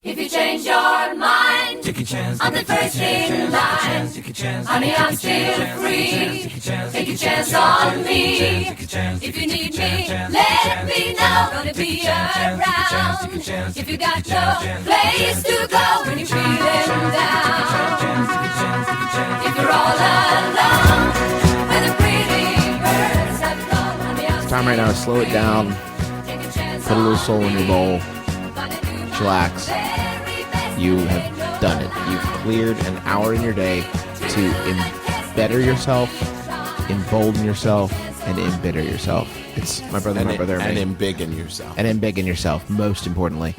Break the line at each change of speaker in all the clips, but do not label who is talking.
If you change your mind,
take a chance.
I'm the first in line. Honey, I'm still free. Take a chance on me. If you need me, let me know. Gonna be around. If you got no place to go when you're feeling down. If you're all alone, when the pretty birds have flown, honey, I'm
It's time right now to slow it down. Put a little soul in your bowl. Chillax. You have done it. You've cleared an hour in your day to better yourself, embolden yourself, and embitter yourself. It's my brother, and
embiggen yourself.
And embiggen yourself, most importantly.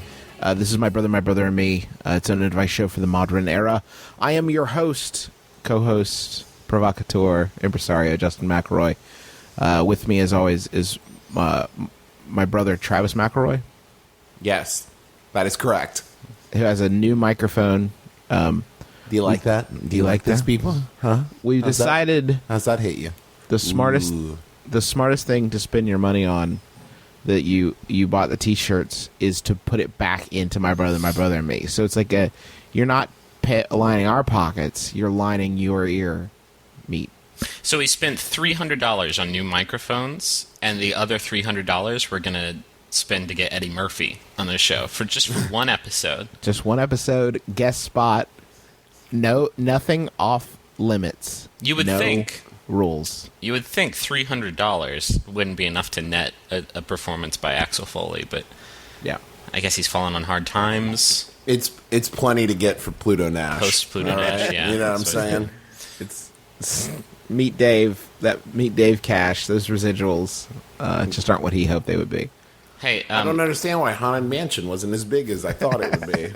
This is my brother, and me. It's an advice show for the modern era. I am your host, co-host, provocateur, impresario, Justin McElroy. With me, as always, is my brother, Travis McElroy.
Yes, that is correct.
Who has a new microphone.
Do you like that? Do you like this, people? Huh?
We decided
how's that hit you?
The smartest thing to spend your money on that you bought the t-shirts is to put it back into my brother, and me. So it's like you're not lining our pockets, you're lining your ear meat.
So we spent $300 on new microphones, and the other $300 we're gonna spend to get Eddie Murphy on the show for one episode.
Just one episode, guest spot. Nothing off limits.
You would think
rules.
You would think $300 wouldn't be enough to net a performance by Axel Foley, but
yeah,
I guess he's fallen on hard times.
It's plenty to get for Pluto Nash.
Post Pluto Nash,
right?
yeah.
You know what I'm saying?
It's Meet Dave. That Meet Dave cash. Those residuals just aren't what he hoped they would be.
Hey,
I don't understand why Haunted Mansion wasn't as big as I thought it would be.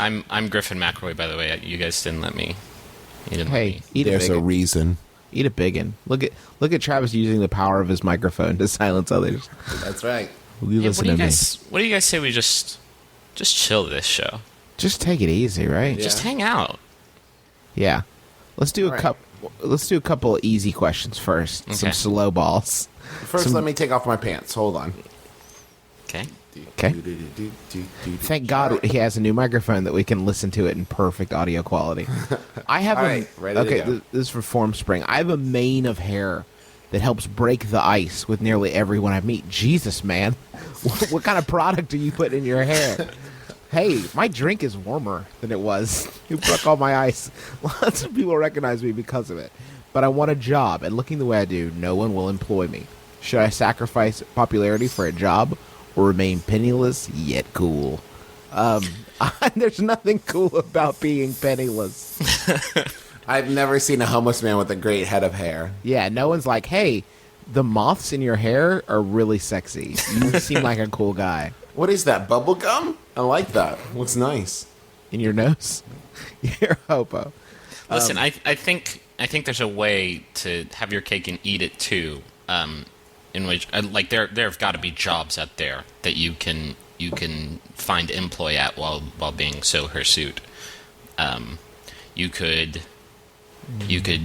I'm Griffin McElroy, by the way. You guys didn't let me.
There's a reason.
Eat a biggin. Look at Travis using the power of his microphone to silence others.
That's right.
What do you guys say we just chill this show?
Just take it easy, right?
Yeah. Just hang out.
Yeah. Let's do a couple of easy questions first. Okay. Some slow balls.
First, let me take off my pants. Hold on.
Okay. Thank God he has a new microphone that we can listen to it in perfect audio quality. I have this is for Form Spring. I have a mane of hair that helps break the ice with nearly everyone I meet. Jesus, man. What kind of product do you put in your hair? Hey, my drink is warmer than it was. You broke all my ice. Lots of people recognize me because of it. But I want a job, and looking the way I do, no one will employ me. Should I sacrifice popularity for a job or remain penniless yet cool? There's nothing cool about being penniless.
I've never seen a homeless man with a great head of hair.
Yeah, no one's like, hey, the moths in your hair are really sexy. You seem like a cool guy.
What is that, bubble gum? I like that. Looks nice.
In your nose? You're a hopo.
Listen, I think there's a way to have your cake and eat it too. In which, like, there have got to be jobs out there that you can find employ at while being so hirsute. You could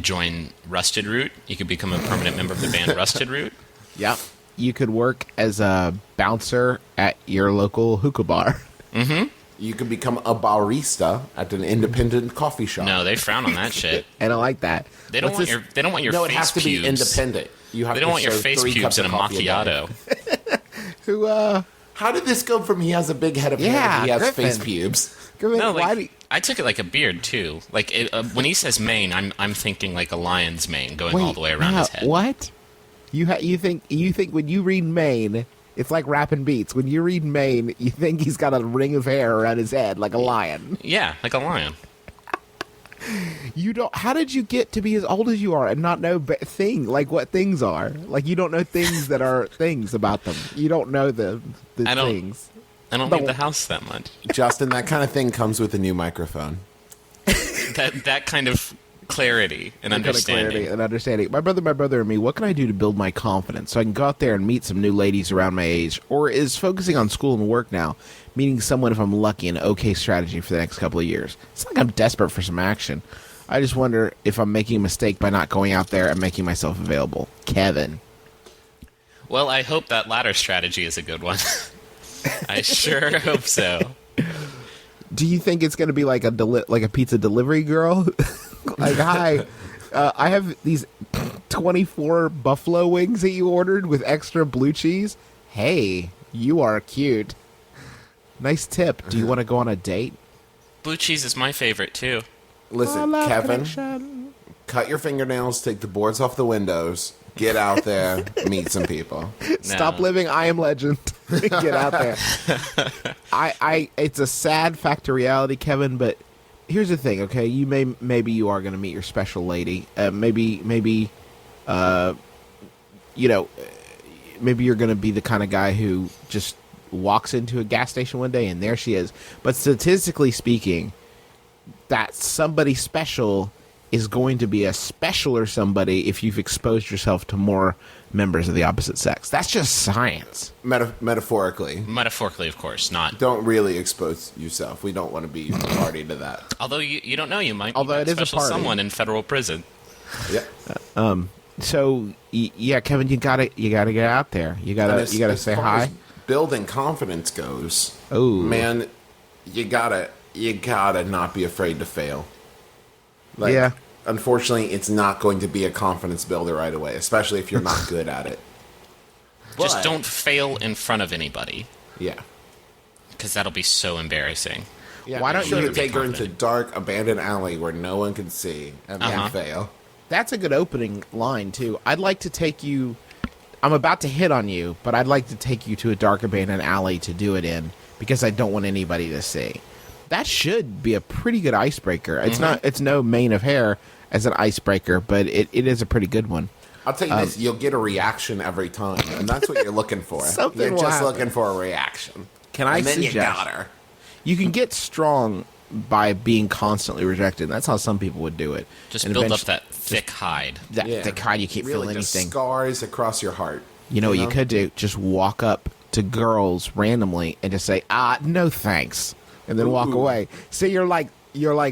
join Rusted Root. You could become a permanent member of the band Rusted Root.
Yep. You could work as a bouncer at your local hookah bar.
Mm-hmm.
You could become a barista at an independent coffee shop.
No, they frown on that shit.
And I like that.
They don't want your
no,
face
it has to
pubes.
be independent.
They don't want your face pubes in a macchiato.
How did this go from he has a big head of hair to he has
Griffin.
face pubes?
Griffin,
no, I took it like a beard too. Like when he says mane, I'm thinking like a lion's mane going all the way around his head.
What? You think when you read Maine, it's like rapping beats. When you read Maine, you think he's got a ring of hair around his head like a lion.
Yeah, like a lion.
You don't. How did you get to be as old as you are and not know what things are? Like you don't know things that are things about them. You don't know the things.
I don't leave the house that much.
Justin, that kind of thing comes with a new microphone.
that kind of clarity and understanding.
My brother, and me, what can I do to build my confidence so I can go out there and meet some new ladies around my age? Or is focusing on school and work now, meeting someone if I'm lucky, an okay strategy for the next couple of years? It's like I'm desperate for some action. I just wonder if I'm making a mistake by not going out there and making myself available. Kevin.
Well, I hope that latter strategy is a good one. I sure hope so.
Do you think it's going to be like a pizza delivery girl? Like, hi, I have these 24 buffalo wings that you ordered with extra blue cheese. Hey, you are cute. Nice tip. Do you want to go on a date?
Blue cheese is my favorite, too.
Listen, Kevin, cut your fingernails, take the boards off the windows, get out there, meet some people.
No.
Stop living I Am Legend. Get out there. It's a sad fact of reality, Kevin, but here's the thing, okay? Maybe you are going to meet your special lady. Maybe you're going to be the kind of guy who just walks into a gas station one day and there she is. But statistically speaking, that somebody special is going to be a specialer somebody if you've exposed yourself to more members of the opposite sex. That's just science.
Metaphorically.
Metaphorically, of course, not.
Don't really expose yourself. We don't want to be party to that.
Although you don't know, you might
Although
meet
it is a
special
party.
someone in federal prison.
Yeah.
So yeah, Kevin, you gotta get out there. You gotta say hi.
As building confidence goes,
Oh
man, you gotta not be afraid to fail. Like,
yeah.
Unfortunately, it's not going to be a confidence builder right away, especially if you're not good at it.
Just
But-
don't fail in front of anybody,
Yeah.
because that'll be so embarrassing.
Yeah,
Why
make
don't
sure
you
to take her into
confident?
dark, abandoned alley where no one can see and then fail?
That's a good opening line too. I'd like to take you. I'm about to hit on you, but I'd like to take you to a dark abandoned alley to do it in because I don't want anybody to see. That should be a pretty good icebreaker. It's not. It's no mane of hair as an icebreaker, but it is a pretty good one.
I'll tell you this, you'll get a reaction every time, and that's what you're looking for.
Something
You're
will
just
happen.
looking for a reaction.
Can I
and then
suggest?
you got her.
You can get strong by being constantly rejected. That's how some people would do it.
Just
And
build up
eventually-
that thick hide.
the kind you can't
really
feel
just
anything.
scars across your heart.
You know what you could do? Just walk up to girls randomly and just say, no thanks, and then walk
Ooh.
away. So you're like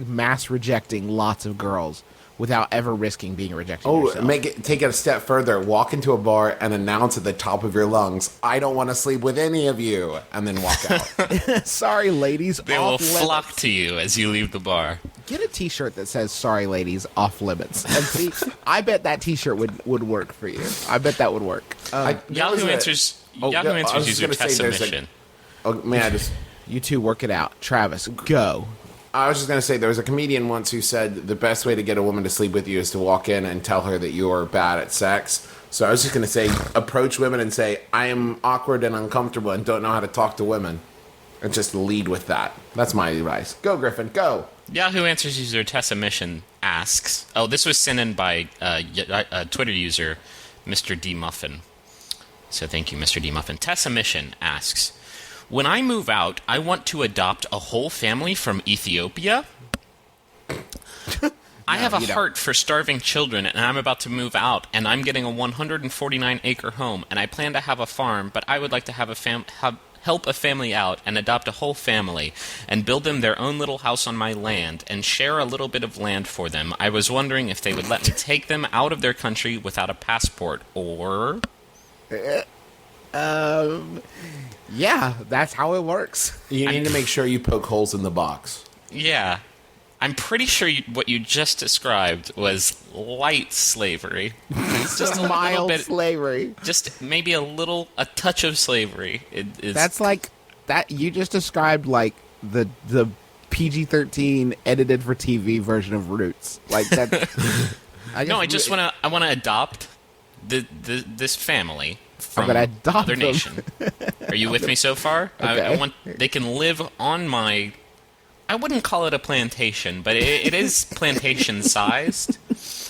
mass rejecting lots of girls without ever risking being rejected yourself.
Take it a step further. Walk into a bar and announce at the top of your lungs, "I don't want to sleep with any of you," and then walk out.
Sorry, ladies.
They will
off limits.
flock to you as you leave the bar.
Get a T-shirt that says "Sorry, ladies, off limits." And see, I bet that T-shirt would work for you. I bet that would work.
Yahoo Answers use your test submission.
You two work it out. Travis, go.
I was just going to say, there was a comedian once who said the best way to get a woman to sleep with you is to walk in and tell her that you're bad at sex. So I was just going to say, approach women and say, "I am awkward and uncomfortable and don't know how to talk to women." And just lead with that. That's my advice. Go, Griffin, go.
Yahoo Answers user Tessa Mission asks, this was sent in by a Twitter user, Mr. D. Muffin. So thank you, Mr. D. Muffin. Tessa Mission asks, when I move out, I want to adopt a whole family from Ethiopia. I have a heart for starving children, and I'm about to move out, and I'm getting a 149-acre home, and I plan to have a farm, but I would like to have help a family out and adopt a whole family and build them their own little house on my land and share a little bit of land for them. I was wondering if they would let me take them out of their country without a passport, or...
Yeah, that's how it works.
You need to make sure you poke holes in the box.
Yeah. I'm pretty sure what you just described was light slavery. It's just a little
Mild
bit,
slavery.
just maybe a touch of slavery.
That's like that. You just described like the PG-13 edited for TV version of Roots. Like that.
I want to adopt this family from
gonna adopt
another
them.
nation. Are you with me so far?
Okay.
I want they can live on my. I wouldn't call it a plantation, but it is plantation sized.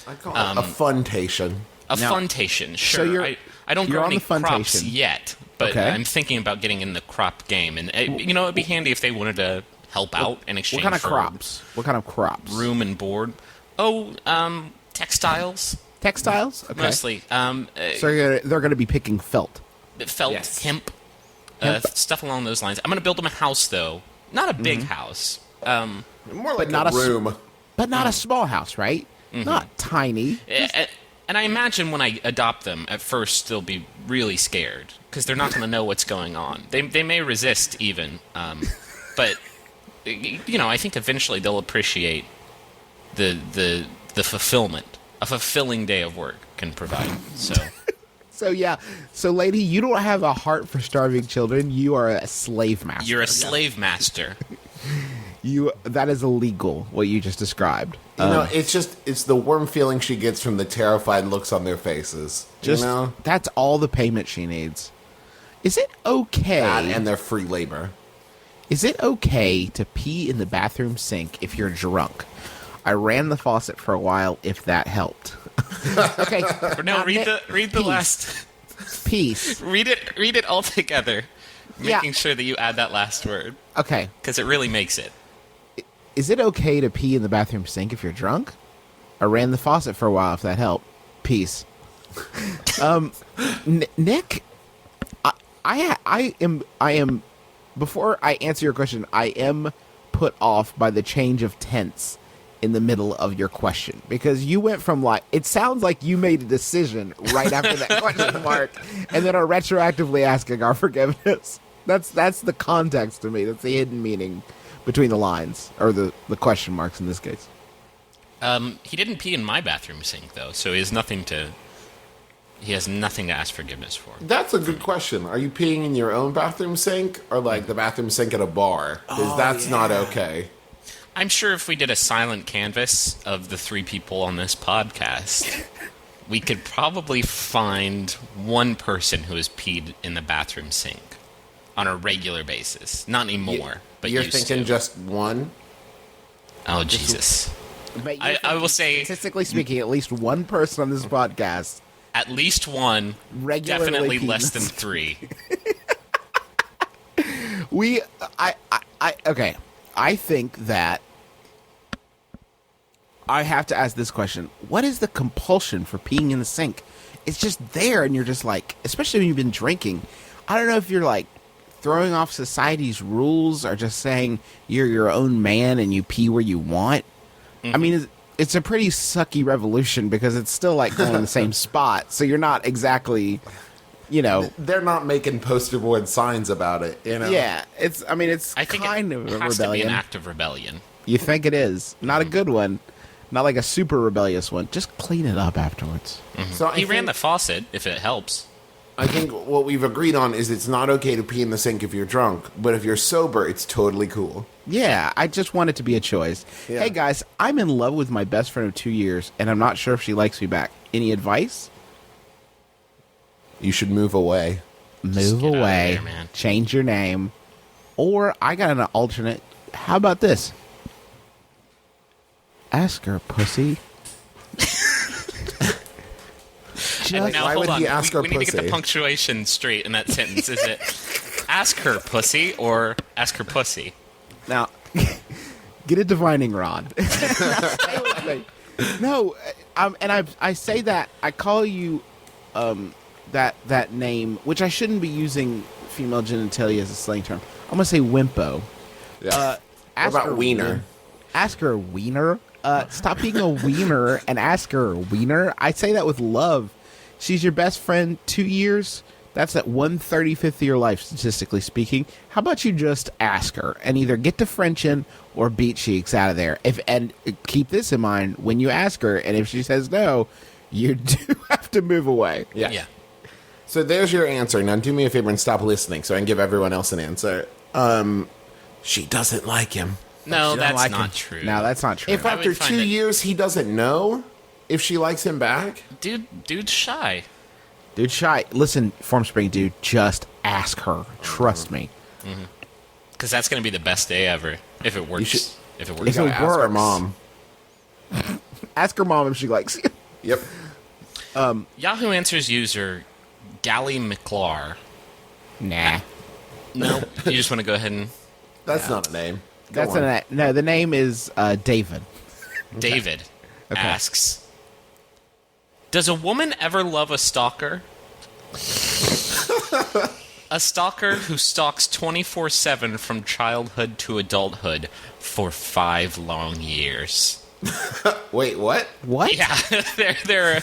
I call it a funtation.
A
Now-
funtation, sure.
you're-
I don't
you're
grow
on
any
the funtation.
crops yet, but
Okay.
I'm thinking about getting in the crop game, and it'd be handy if they wanted to help out in exchange
What kind of
for
crops? What kind of crops?
room and board. Textiles
Textiles. Okay.
mostly.
So they're going to be picking felt.
Felt,
Yes.
hemp,
Hemp.
stuff along those lines. I'm going to build them a house, though. Not a big house.
More like
not
a room.
But not a small house, right? Not tiny.
And I imagine when I adopt them, at first they'll be really scared because they're not going to know what's going on. They may resist even, but I think eventually they'll appreciate the fulfillment a fulfilling day of work can provide.
So lady, you don't have a heart for starving children. You are a slave master.
You're a slave master.
That is illegal, what you just described.
It's the warm feeling she gets from the terrified looks on their faces.
That's all the payment she needs. Is it okay?
That and their free labor.
Is it okay to pee in the bathroom sink if you're drunk? I ran the faucet for a while if that helped. Okay.
No, read the last
piece.
Read it all together, making sure that you add that last word.
Okay.
Because it really makes it.
Is it okay to pee in the bathroom sink if you're drunk? I ran the faucet for a while if that helped. Peace. Nick, I am. Before I answer your question, I am put off by the change of tense in the middle of your question, because you went from it sounds like you made a decision right after that question mark and then are retroactively asking our forgiveness. That's the context to me. That's the hidden meaning between the lines, or the question marks in this case.
He didn't pee in my bathroom sink though, so he has nothing to ask forgiveness for.
That's a good question. Are you peeing in your own bathroom sink, or the bathroom sink at a bar? Because that's not okay.
I'm sure if we did a silent canvas of the three people on this podcast, we could probably find one person who has peed in the bathroom sink on a regular basis. Not anymore, but
you're
used
thinking
to.
Just one?
Oh, Jesus. I will say,
statistically speaking, at least one person on this podcast.
At least one, definitely less than three.
Okay. I think that I have to ask this question. What is the compulsion for peeing in the sink? It's just there, and you're just especially when you've been drinking, I don't know if you're throwing off society's rules or just saying you're your own man and you pee where you want. Mm-hmm. I mean, it's a pretty sucky revolution because it's still going in the same spot, so you're not exactly...
they're not making poster board signs about it.
Yeah, it's kind of a rebellion.
It has to be an act of rebellion.
You think it is? Not a good one. Not like a super rebellious one. Just clean it up afterwards.
Mm-hmm. So he ran the faucet, if it helps.
I think what we've agreed on is it's not okay to pee in the sink if you're drunk, but if you're sober, it's totally cool.
Yeah, I just want it to be a choice. Yeah. Hey guys, I'm in love with my best friend of 2 years, and I'm not sure if she likes me back. Any advice?
You should move away.
Move away. There, man. Change your name. Or, I got an alternate. How about this? Ask her, pussy.
Now, why would he ask her pussy? We need to get the punctuation straight in that sentence. Is it ask her pussy or ask her pussy?
Now, get a divining rod. No, and I say that, I call you... that name, which I shouldn't be using female genitalia as a slang term. I'm gonna say wimpo.
Yeah. What about wiener?
Ask her wiener. Stop being a wiener and ask her wiener. I say that with love. She's your best friend 2 years. That's at 1/35th of your life, statistically speaking. How about you just ask her and either get to Frenchin or beat cheeks out of there? And keep this in mind when you ask her, and if she says no, you do have to move away.
Yeah.
So there's your answer. Now do me a favor and stop listening so I can give everyone else an answer. She doesn't like him.
No, that's not true.
No, that's not true.
If after 2 years he doesn't know if she likes him back?
Dude's shy.
Dude's shy. Listen, Formspring dude, just ask her. Trust me.
Because that's going to be the best day ever. If it works. If it works.
If it works.
Ask her mom.
Ask her mom if she likes you.
Yep.
Yahoo Answers user Gally McClar.
Nah.
No, you just want to go ahead and...
That's not a name.
No, the name is David.
David asks, does a woman ever love a stalker? A stalker who stalks 24/7 from childhood to adulthood for 5 long years.
Wait, what?
What?
Yeah, there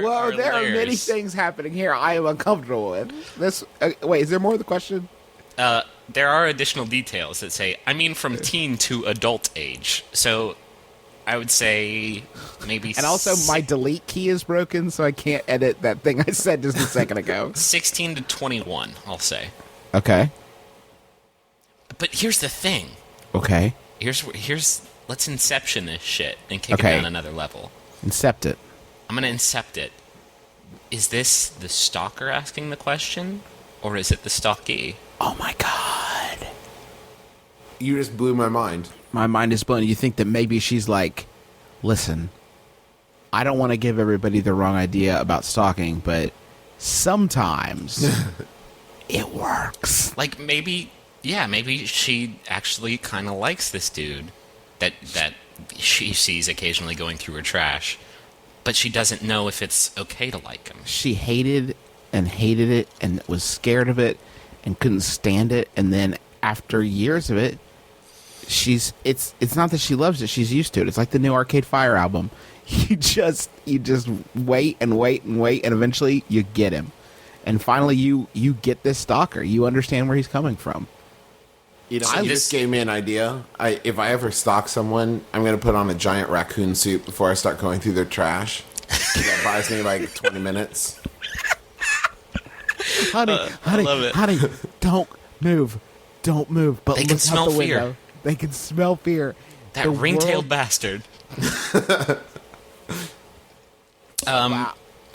are many things happening here I am uncomfortable with. Wait, is there more of the question?
there are additional details that say, I mean from teen to adult age. So I would say maybe...
And also my delete key is broken, so I can't edit that thing I said just a second ago.
16 to 21, I'll say.
Okay.
But here's the thing.
Okay.
Let's inception this shit and kick it down another level.
Incept it.
I'm going to incept it. Is this the stalker asking the question, or is it the stalkee?
Oh my god.
You just blew my mind.
My mind is blown. You think that maybe she's like, listen, I don't want to give everybody the wrong idea about stalking, but sometimes it works.
Like maybe she actually kind of likes this dude that she sees occasionally going through her trash, but she doesn't know if it's okay to like him.
She hated it and was scared of it and couldn't stand it, and then after years of it, it's not that she loves it, she's used to it. It's like the new Arcade Fire album. You just wait and wait and wait, and eventually you get him. And finally you get this stalker. You understand where he's coming from.
You know, this gave me an idea. If I ever stalk someone, I'm going to put on a giant raccoon suit before I start going through their trash. That buys me like 20 minutes.
Honey, don't move. But
they
look
can smell
out the
fear.
window. They can smell fear.
That ring-tailed bastard.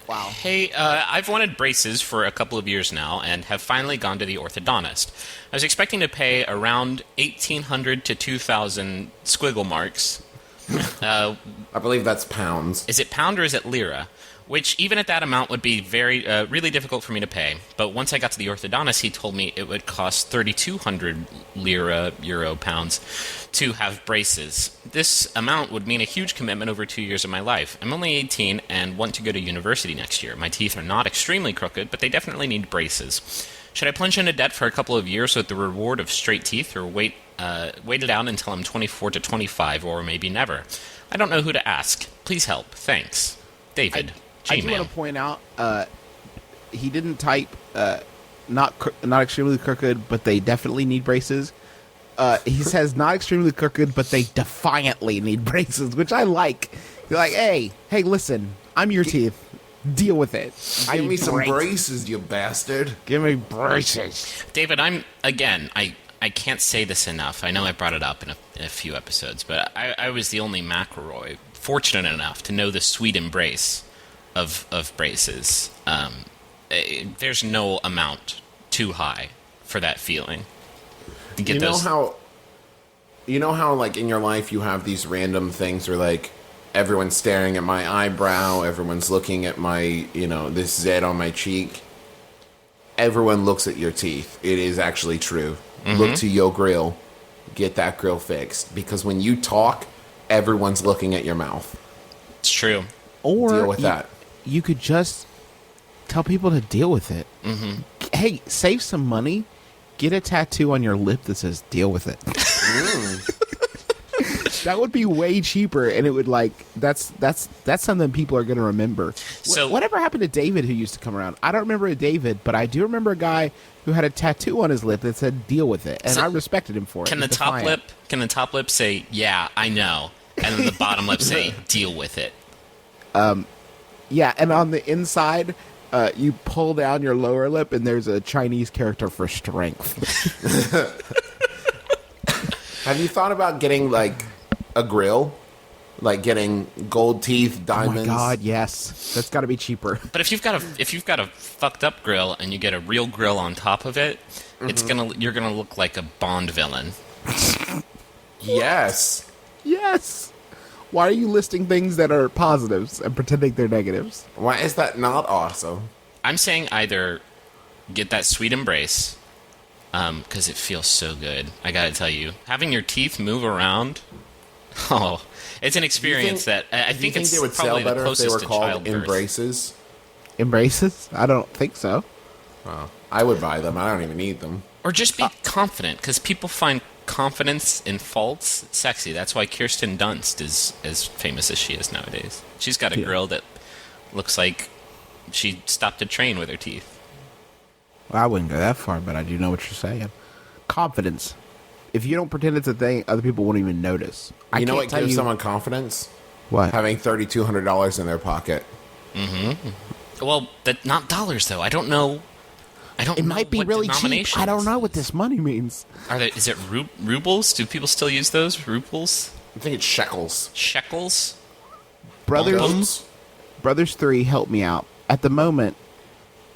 Wow.
Hey, I've wanted braces for a couple of years now and have finally gone to the orthodontist. I was expecting to pay around 1,800 to 2,000 squiggle marks.
I believe that's pounds.
Is it pound or is it lira? Which, even at that amount, would be really difficult for me to pay. But once I got to the orthodontist, he told me it would cost 3,200 lira, euro, pounds to have braces. This amount would mean a huge commitment over 2 years of my life. I'm only 18 and want to go to university next year. My teeth are not extremely crooked, but they definitely need braces. Should I plunge into debt for a couple of years with the reward of straight teeth, or wait it out until I'm 24 to 25, or maybe never? I don't know who to ask. Please help. Thanks. David.
I do want to point out, he didn't type not extremely crooked, but they definitely need braces. He says not extremely crooked, but they defiantly need braces, which I like. You're like, hey, listen, I'm your teeth. Deal with it.
Give me some braces, you bastard.
Give me braces.
David, I can't say this enough. I know I brought it up in a few episodes, but I was the only McElroy fortunate enough to know the sweet embrace of braces. There's no amount too high for that feeling. To get
you know how like in your life you have these random things where like everyone's staring at my eyebrow, everyone's looking at my, this Z on my cheek. Everyone looks at your teeth. It is actually true. Mm-hmm. Look to your grill. Get that grill fixed. Because when you talk, everyone's looking at your mouth.
It's true.
Or
deal with that.
You could just tell people to deal with it.
Mm-hmm.
Hey, save some money. Get a tattoo on your lip that says "deal with it." That would be way cheaper, and it would that's something people are going to remember.
So
whatever happened to David, who used to come around? I don't remember a David, but I do remember a guy who had a tattoo on his lip that said "deal with it," and I respected him for it.
Can the top lip say "Yeah, I know," and then the bottom lip say "Deal with it"?
Yeah, and on the inside, you pull down your lower lip, and there's a Chinese character for strength.
Have you thought about getting, like, a grill? Like, getting gold teeth, diamonds?
Oh, my God, yes. That's got to be cheaper.
But if you've got a fucked up grill, and you get a real grill on top of it, you're gonna look like a Bond villain.
Yes.
Yes. Why are you listing things that are positives and pretending they're negatives?
Why is that not awesome?
I'm saying either get that sweet embrace, because it feels so good. I gotta tell you, having your teeth move around, it's an experience that I think it's
they would
probably
sell better
the
if they
closest
were
to
called
childbirth.
embraces?
Embraces? I don't think so.
Oh, I would buy them. I don't even need them.
Or just be confident, because people find confidence in faults sexy. That's why Kirsten Dunst is as famous as she is nowadays. She's got a grill that looks like she stopped a train with her teeth.
Well, I wouldn't go that far, but I do know what you're saying. confidence. If you don't pretend it's a thing, other people won't even notice.
You know what gives someone confidence?
What?
Having $3,200 in their pocket.
Mm-hmm. Well, not dollars, though. I don't know.
It might be really cheap. I don't know what this money means.
Is it rubles? Do people still use those? Rubles?
I think it's shekels.
Shekels?
Brothers 3, help me out. At the moment,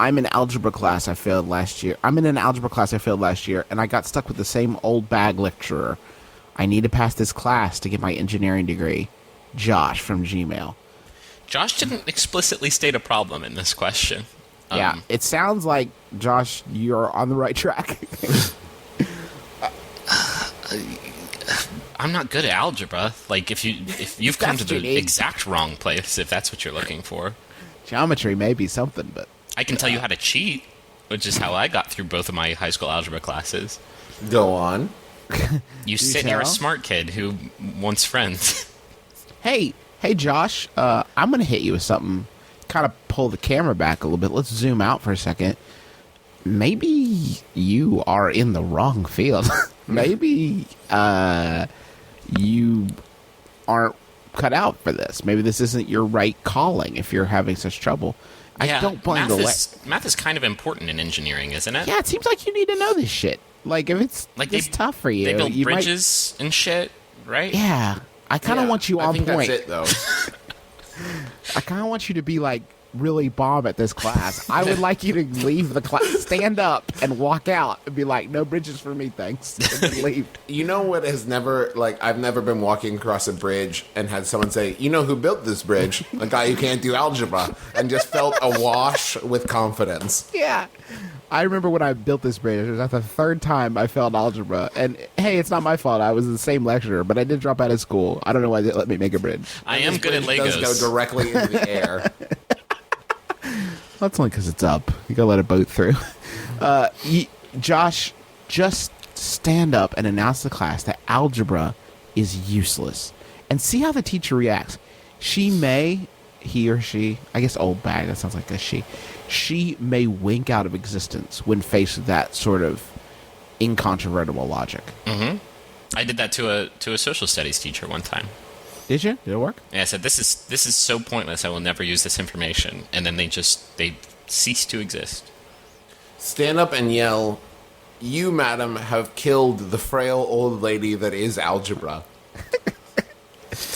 I'm in algebra class I failed last year. And I got stuck with the same old bag lecturer. I need to pass this class to get my engineering degree. Josh from Gmail.
Josh didn't explicitly state a problem in this question.
Yeah, it sounds like, Josh, you're on the right track.
I'm not good at algebra. Like, if you've come to the exact wrong place, if that's what you're looking for.
Geometry may be something, but...
I can tell you how to cheat, which is how I got through both of my high school algebra classes.
Go on.
You sit near a smart kid who wants friends.
Hey, Josh, I'm going to hit you with something. Kind of pull the camera back a little bit. Let's zoom out for a second. Maybe you are in the wrong field. Maybe you aren't cut out for this. Maybe this isn't your right calling if you're having such trouble.
Yeah,
I don't blame
math is kind of important in engineering, isn't it?
Yeah, it seems like you need to know this shit. Like, if it's tough for you.
They build bridges and shit, right?
Yeah. I kind of want you on point.
I think that's it, though.
I kind of want you to be, like, really bomb at this class. I would like you to leave the class, stand up and walk out and be like, no bridges for me, thanks. And then leave.
You know what has never, like, I've never been walking across a bridge and had someone say, you know who built this bridge? A guy who can't do algebra, and just felt awash with confidence.
Yeah. I remember when I built this bridge, it was the third time I failed algebra. And, hey, it's not my fault. I was the same lecturer, but I did drop out of school. I don't know why they let me make a bridge.
I am good at Legos.
It does go directly into the air.
That's only because it's up. You gotta let it boat through. Josh, just stand up and announce to the class that algebra is useless. And see how the teacher reacts. He or she, I guess old bag, that sounds like a she may wink out of existence when faced with that sort of incontrovertible logic.
Mm-hmm. I did that to a social studies teacher one time.
Did you? Did it work?
Yeah, I said, this is so pointless, I will never use this information. And then they cease to exist.
Stand up and yell, you, madam, have killed the frail old lady that is algebra.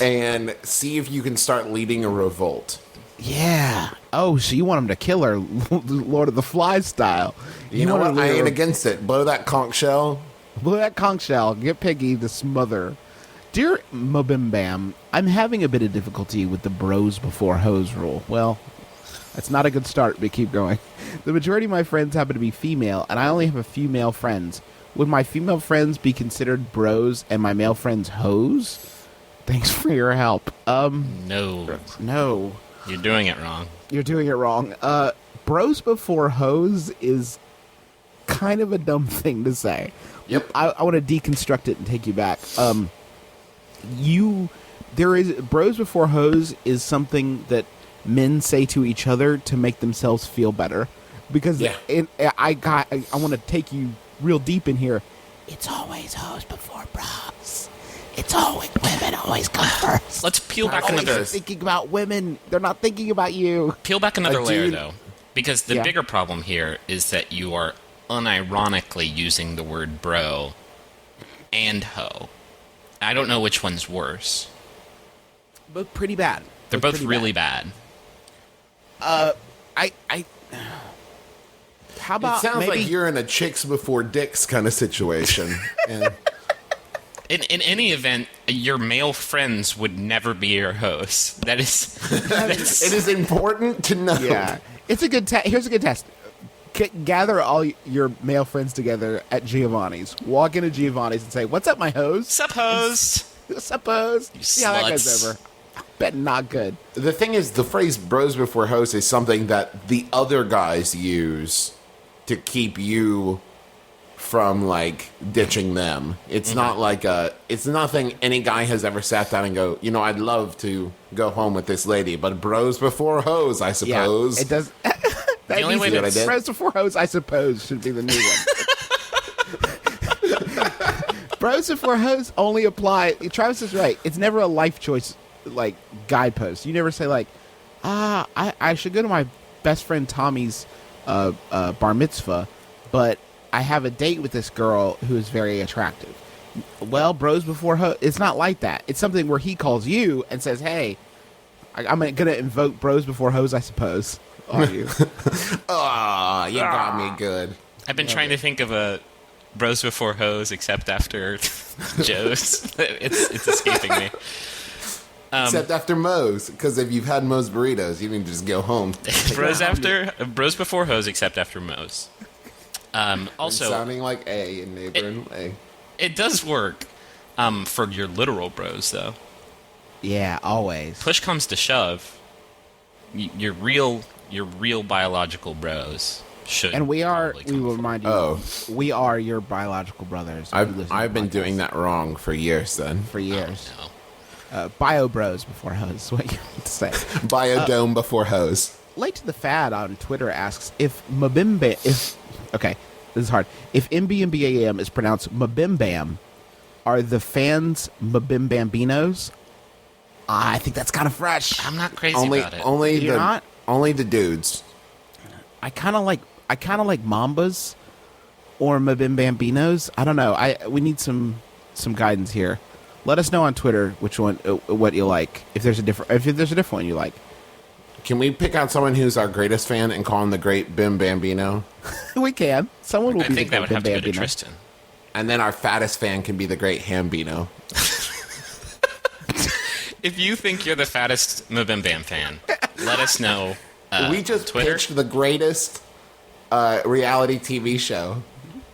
And see if you can start leading a revolt.
Yeah. Oh, so you want him to kill her, Lord of the Flies style.
You know what? I ain't against it. Blow that conch shell.
Blow that conch shell. Get Piggy to smother. Dear MBMBaM, I'm having a bit of difficulty with the bros before hoes rule. Well, that's not a good start, but keep going. The majority of my friends happen to be female, and I only have a few male friends. Would my female friends be considered bros and my male friends hoes? Thanks for your help.
No.
You're
doing it wrong.
You're doing it wrong. Bros before hoes is kind of a dumb thing to say.
Yep.
I want to deconstruct it and take you back. Bros before hoes is something that men say to each other to make themselves feel better. Because I want to take you real deep in here. It's always hoes before bros. It's always women always come first.
Let's peel back another.
They're thinking about women. They're not thinking about you.
Peel back another layer, though, because the bigger problem here is that you are unironically using the word bro and hoe. I don't know which one's worse.
Both pretty bad.
They're both really bad.
How about
it sounds
maybe
like you're in a chicks before dicks kind of situation. And
in any event, your male friends would never be your hosts. It
is important to know.
Yeah, it's a good test. Here's a good test. Gather all your male friends together at Giovanni's. Walk into Giovanni's and say, "What's up, my hoes?"
Sup, hoes?
Sup, hoes? See how that goes over. I bet not good.
The thing is, the phrase "bros before hoes" is something that the other guys use to keep you from, like, ditching them. It's not like it's nothing any guy has ever sat down and go, I'd love to go home with this lady, but bros before hoes, I suppose.
Yeah, it does.
The only way
bros before hoes, I suppose, should be the new one. Bros before hoes only apply. Travis is right. It's never a life choice like guidepost. You never say like, I should go to my best friend Tommy's bar mitzvah, but I have a date with this girl who is very attractive. Well, bros before hoes. It's not like that. It's something where he calls you and says, "Hey, I'm gonna invoke bros before hoes, I suppose." On you.
Oh, you got me good.
I've been trying to think of a bros before hoes, except after Joe's. It's escaping me.
Except after Moe's, because if you've had Moe's burritos, you can just go home.
Bros before hoes, except after Moe's. Also,
sounding like A in neighboring A.
It does work for your literal bros, though.
Yeah, always.
Push comes to shove, your real biological bros should.
And we will remind you, we are your biological brothers.
I've been doing that wrong for years then.
For years.
Oh, no.
Bio bros before hoes, is what you want to say.
Biodome before hose.
Late to the Fad on Twitter asks if okay, this is hard. If MBMBaM is pronounced MBMBaM, are the fans MBMBambinos? I think that's kind of fresh.
I'm not crazy about it.
Only the dudes.
I kind of like Mambas or MBMBambinos. I don't know. We need some guidance here. Let us know on Twitter which one, what you like. If there's a different one you like.
Can we pick out someone who's our greatest fan and call him the Great Bim Bambino?
We can. Someone will
I
be
think
the
that would have to go to
Bambino.
Tristan.
And then our fattest fan can be the Great Hambino.
If you think you're the fattest MBMBaM fan, let us know.
We just
Twitter.
pitched the greatest reality TV show.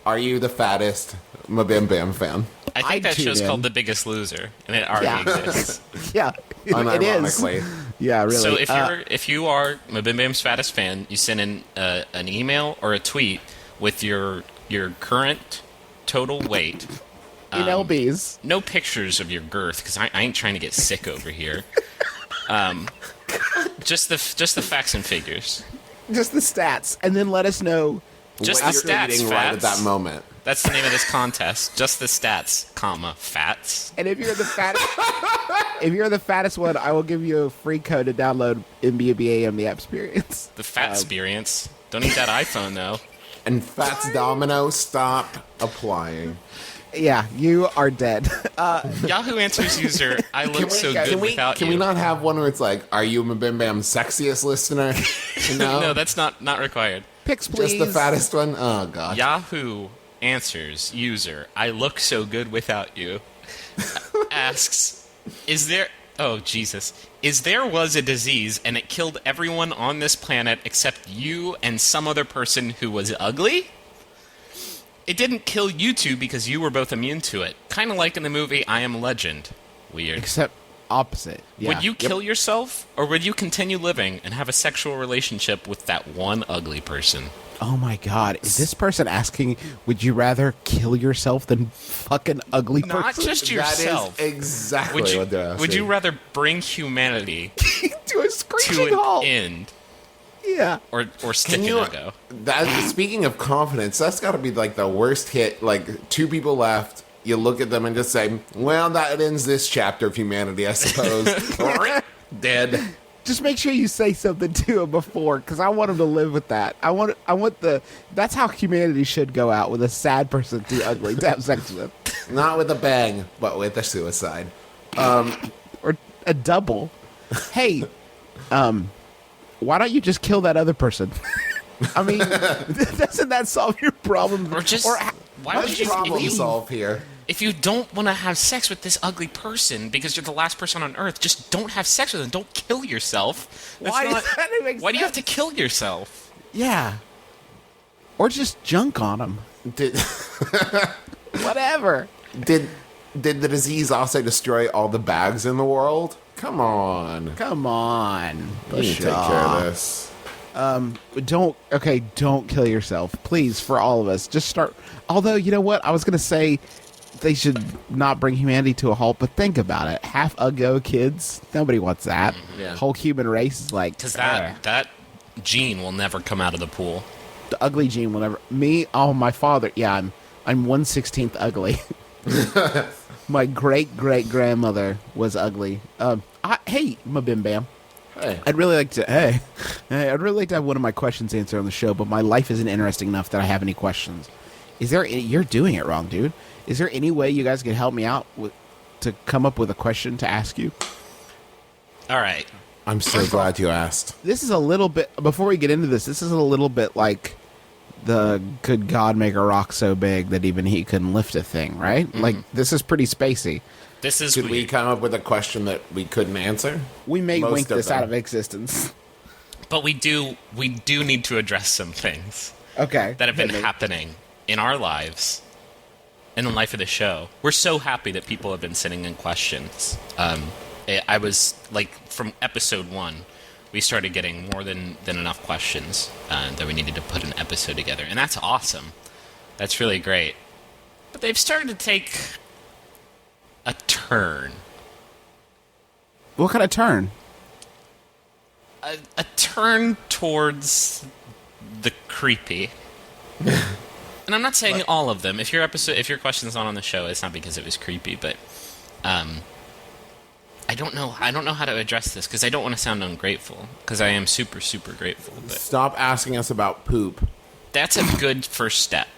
Are you the fattest MBMBaM fan?
I think that show's called The Biggest Loser, and it already exists.
Yeah, it is.
Unironically.
Yeah, really.
So if you are MBMBaM's fattest fan, you send in an email or a tweet with your current total weight.
In LBs.
No pictures of your girth, because I ain't trying to get sick over here. Just the facts and figures.
Just the stats, and then let us know.
Just
What
the
you're
stats,
eating
fats.
right at that moment.
That's the name of this contest. Just the stats, comma, fats.
And if you're the fattest one, I will give you a free code to download MBMBaM the experience.
The fat experience. Don't eat that iPhone, though.
And Fats Domino, stop applying.
Yeah, you are dead.
Yahoo Answers user, I look so good without
Can
you.
we not have one where it's like, are you MBMBam's sexiest listener?
No, that's not required.
Picks, please.
Just the fattest one? Oh, God.
Yahoo Answers user, I look so good without you, asks, is there was a disease and it killed everyone on this planet except you and some other person who was ugly? It didn't kill you two because you were both immune to it. Kind of like in the movie I Am Legend. Weird.
Except opposite. Yeah.
Would you kill yourself, or would you continue living and have a sexual relationship with that one ugly person?
Oh my God! Is this person asking? Would you rather kill yourself than fucking ugly person?
Not just yourself.
That is exactly what they're asking.
Would you rather bring humanity
to a
to
screeching
an
halt?
end,
Yeah.
or stick in a go?
Speaking of confidence, that's got to be like the worst hit. Like, two people left. You look at them and just say, well, that ends this chapter of humanity, I suppose. Dead.
Just make sure you say something to him before, because I want him to live with that. That's how humanity should go out, with a sad person too ugly to have sex with.
Not with a bang, but with a suicide.
Or a double. Hey, why don't you just kill that other person? I mean, doesn't that solve your problem?
Or just why would
Let's
you
problem solve here.
if you don't want to have sex with this ugly person because you're the last person on Earth, just don't have sex with them. Don't kill yourself.
Why does that even make
Why do you have
sense?
to kill yourself?
Yeah. Or just junk on them. Whatever.
Did the disease also destroy all the bags in the world? Come on.
Come on.
You can take care of this.
Don't kill yourself. Please, for all of us. Just start. Although, you know what? I was going to say they should not bring humanity to a halt, but think about it. Half uggo kids. Nobody wants that.
Yeah.
Whole human race is like...
Because that gene will never come out of the pool.
The ugly gene will never... Me? Oh, my father. Yeah, I'm 1/16 ugly. My great-great-grandmother was ugly. Hey, MBMBaM.
Hey.
I'd really like to. I'd really like to have one of my questions answered on the show, but my life isn't interesting enough that I have any questions. Is there? You're doing it wrong, dude. Is there any way you guys could help me out to come up with a question to ask you?
All right.
I'm so glad you asked.
This is a little bit. Before we get into this, this is a little bit like the "Could God make a rock so big that even he couldn't lift a thing?" Right? Mm-hmm. Like this is pretty spacey.
This is.
Could we come up with a question that we couldn't answer?
We may wink this out of existence.
But we do need to address some things.
Okay.
That have been happening in our lives, in the life of the show. We're so happy that people have been sending in questions. I was like, from episode 1, we started getting more than enough questions that we needed to put an episode together, and that's awesome. That's really great. But they've started to take a turn.
What kind of turn?
A turn towards the creepy. And I'm not saying all of them. If your question's not on the show, it's not because it was creepy, but I don't know how to address this because I don't want to sound ungrateful, because I am super, super grateful. But
stop asking us about poop.
That's a good first step.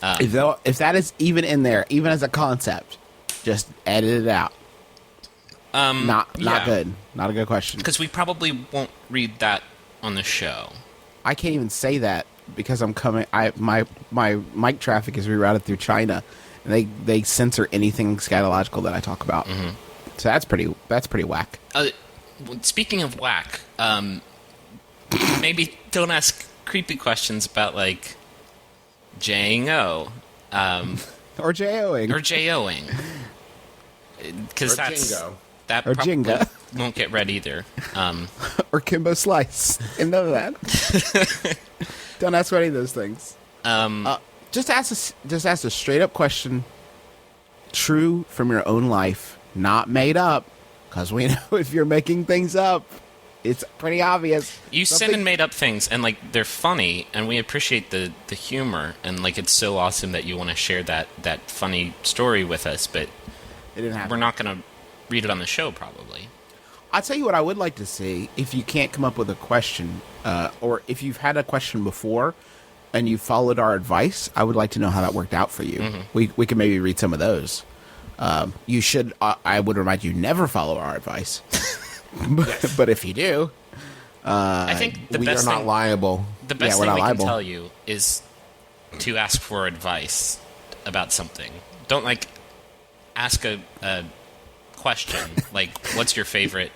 If that is even in there, even as a concept, just edit it out. Not good. Not a good question.
Because we probably won't read that on the show.
I can't even say that because I'm coming. My mic traffic is rerouted through China, and they censor anything scatological that I talk about. Mm-hmm. So that's pretty whack.
Speaking of whack, maybe don't ask creepy questions about like J-O,
or J-O-ing.
Or J-O-ing. Because that's...
Jingo.
That
or
probably
Jenga.
Won't get read either.
Or Kimbo Slice. And none of that. Don't ask for any of those things. Just ask a straight-up question. True from your own life. Not made up. Because we know if you're making things up, it's pretty obvious.
You send in made up things, and like they're funny, and we appreciate the humor, and like it's so awesome that you want to share that funny story with us, but
it didn't happen.
We're not going to read it on the show, probably.
I'll tell you what I would like to see, if you can't come up with a question, or if you've had a question before and you followed our advice, I would like to know how that worked out for you. Mm-hmm. We can maybe read some of those. You should, I would remind you, never follow our advice. But if you do,
I think we are
not liable.
The best thing we can tell you is to ask for advice about something. Don't like ask a question like, "What's your favorite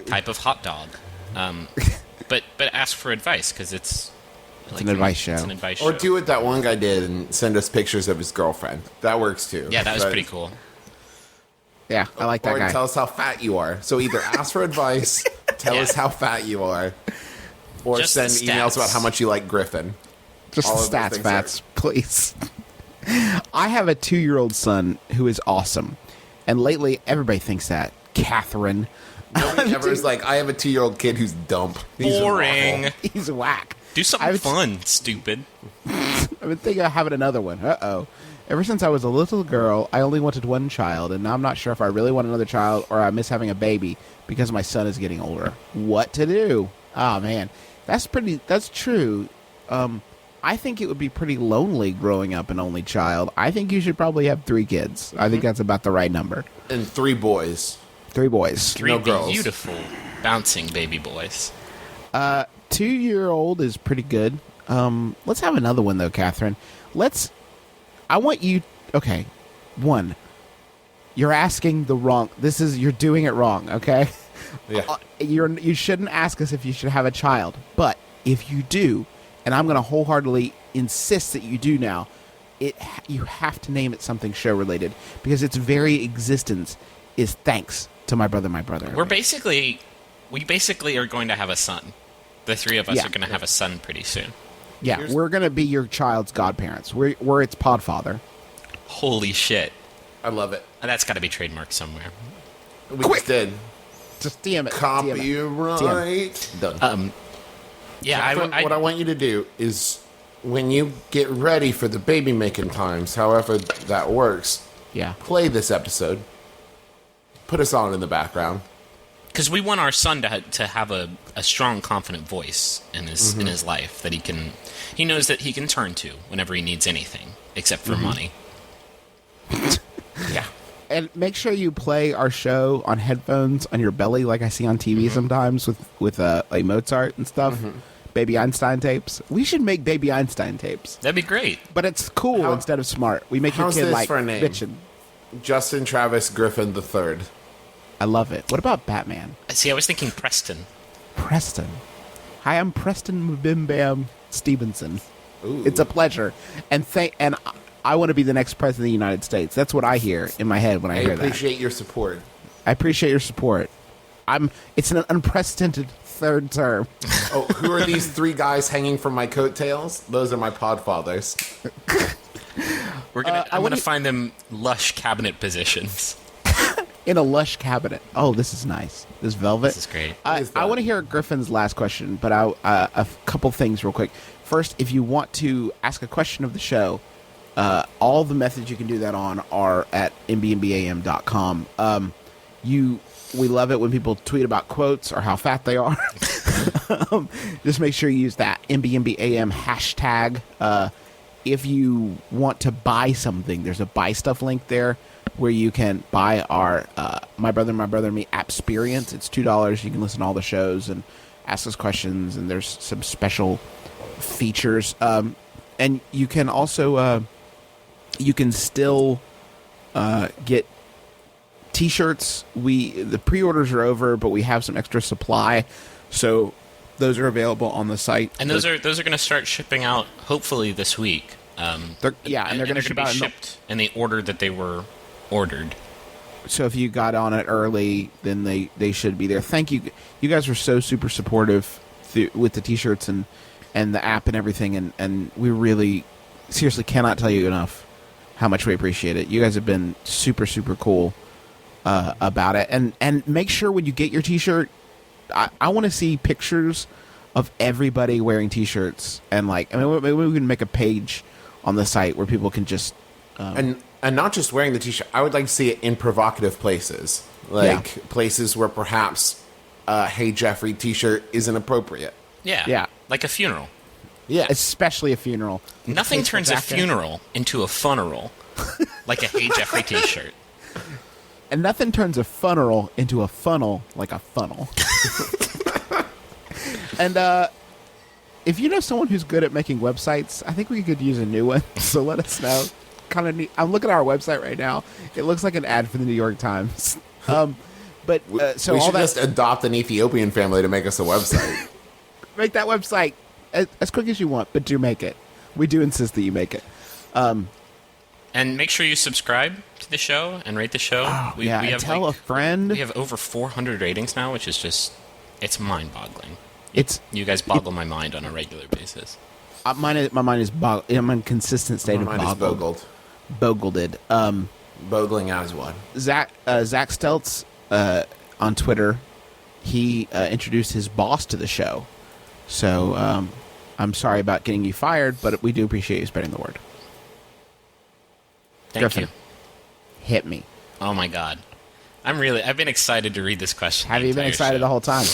type of hot dog?" But ask for advice because it's
an advice show.
It's an advice show.
Or do what that one guy did and send us pictures of his girlfriend. That works too.
Yeah, that was pretty cool.
Yeah, I like that guy.
Or tell us how fat you are. So either ask for advice, tell us how fat you are, or
just
send emails about how much you like Griffin.
Just the stats, Fats, please. I have a 2-year-old son who is awesome. And lately, everybody thinks that. Catherine.
Nobody ever is like, I have a 2-year-old kid who's dumb.
Boring.
He's whack.
Do something fun, stupid.
I've been thinking of having another one. Uh-oh. Ever since I was a little girl, I only wanted one child, and now I'm not sure if I really want another child or I miss having a baby because my son is getting older. What to do? Oh, man. That's true. I think it would be pretty lonely growing up an only child. I think you should probably have 3 kids. I think that's about the right number.
And 3 boys.
3 boys.
3
no girls.
Beautiful, bouncing baby boys.
2-year-old is pretty good. Let's have another one, though, Catherine. I want you... Okay. 1. You're asking the wrong... You're doing it wrong, okay?
Yeah.
You shouldn't ask us if you should have a child. But if you do, and I'm going to wholeheartedly insist that you do now, you have to name it something show-related. Because its very existence is thanks to my brother.
We basically are going to have a son. The 3 of us are going to have a son pretty soon.
Yeah, we're going to be your child's godparents. We're its podfather.
Holy shit.
I love it.
That's got to be trademarked somewhere.
We just did.
Just DM it.
Copyright. Done.
Yeah,
Catherine, what I want you to do is when you get ready for the baby making times, however that works, play this episode. Put a song in the background.
Because we want our son to have a strong, confident voice in his life that he knows that he can turn to whenever he needs anything, except for money.
Yeah. And make sure you play our show on headphones on your belly, like I see on TV sometimes with like Mozart and stuff. Baby Einstein tapes. We should make Baby Einstein tapes.
That'd be great.
But it's cool instead of smart. We make your kid like bitching.
Justin Travis Griffin III.
I love it. What about Batman?
See, I was thinking Preston.
Preston. Hi, I'm Preston MBMBaM Stevenson.
Ooh.
It's a pleasure. And I want to be the next president of the United States. That's what I hear in my head when I hear that.
I appreciate your support.
I appreciate your support. It's an unprecedented third term.
Oh, who are these three guys hanging from my coattails? Those are my podfathers.
I'm gonna find them lush cabinet positions.
In a lush cabinet. Oh, this is nice. This velvet.
This is great.
I want to hear Griffin's last question, but a couple things real quick. First, if you want to ask a question of the show, all the methods you can do that on are at MBMBaM.com. We love it when people tweet about quotes or how fat they are. Just make sure you use that MBMBaM hashtag. If you want to buy something, there's a buy stuff link there where you can buy our My Brother and Me app experience. It's $2. You can listen to all the shows and ask us questions, and there's some special features. And you can also you can still get T-shirts. The pre-orders are over, but we have some extra supply, so those are available on the site.
And those are going to start shipping out hopefully this week.
They're going to
be shipped in the order that they were ordered.
So if you got on it early, then they should be there. Thank you. You guys were so super supportive with the T-shirts and the app and everything, and we really seriously cannot tell you enough how much we appreciate it. You guys have been super, super cool about it. And make sure when you get your T-shirt, I want to see pictures of everybody wearing T-shirts, and maybe we can make a page on the site where people can just
and not just wearing the T-shirt. I would like to see it in provocative places, places where perhaps "Hey Jeffrey" T-shirt isn't appropriate.
Yeah, like a funeral.
Yeah,
especially a funeral.
Nothing turns a funeral into a funeral like a "Hey Jeffrey" T-shirt.
And nothing turns a funnel into a funnel like a funnel. And if you know someone who's good at making websites, I think we could use a new one. So let us know. Kind of neat. I'm looking at our website right now. It looks like an ad for the New York Times. So
we should just adopt an Ethiopian family to make us a website.
Make that website as quick as you want, but do make it. We do insist that you make it.
And make sure you subscribe to the show and rate the show.
We have tell a friend.
We have over 400 ratings now, which is just, it's mind-boggling. You guys boggle my mind on a regular basis.
My mind is boggled. I'm in a consistent state of boggled. Boggled.
Bogling as one.
Zach Steltz on Twitter, he introduced his boss to the show. So I'm sorry about getting you fired, but we do appreciate you spreading the word.
Thank
Griffin,
you.
Hit me.
Oh my God. I've been excited to read this question.
Have you been excited the whole time?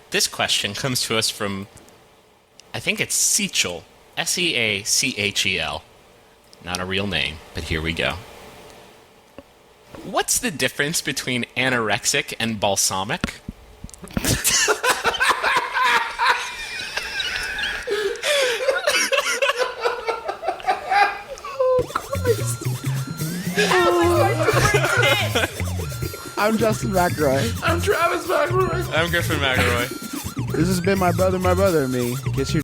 This question comes to us from, I think it's Seachel. Seachel. Not a real name, but here we go. What's the difference between anorexic and balsamic?
I'm Justin McElroy.
I'm Travis McElroy.
I'm Griffin McElroy.
This has been My Brother and Me. Kiss your